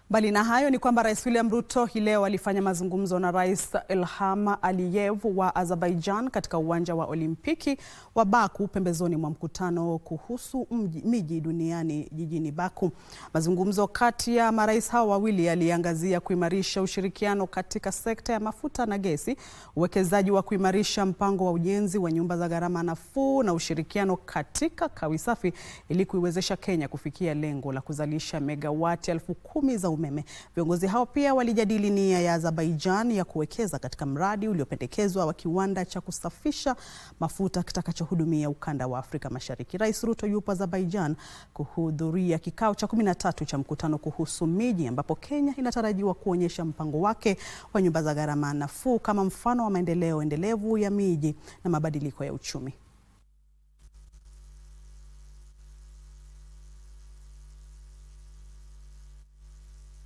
Mbali na hayo ni kwamba Rais William Ruto hii leo alifanya mazungumzo na Rais Ilham Aliyev wa Azerbaijan katika uwanja wa Olimpiki wa Baku pembezoni mwa mkutano kuhusu miji duniani jijini Baku. Mazungumzo kati ya marais hao wawili yaliangazia kuimarisha ushirikiano katika sekta ya mafuta na gesi, uwekezaji wa kuimarisha mpango wa ujenzi wa nyumba za gharama nafuu na ushirikiano katika kawi safi ili kuiwezesha Kenya kufikia lengo la kuzalisha megawati 10,000 za umeme. Viongozi hao pia walijadili nia ya Azerbaijan ya kuwekeza katika mradi uliopendekezwa wa kiwanda cha kusafisha mafuta kitakachohudumia ukanda wa Afrika Mashariki. Rais Ruto yupo Azerbaijan kuhudhuria kikao cha 13 cha mkutano kuhusu miji, ambapo Kenya inatarajiwa kuonyesha mpango wake wa nyumba za gharama nafuu kama mfano wa maendeleo endelevu ya miji na mabadiliko ya uchumi.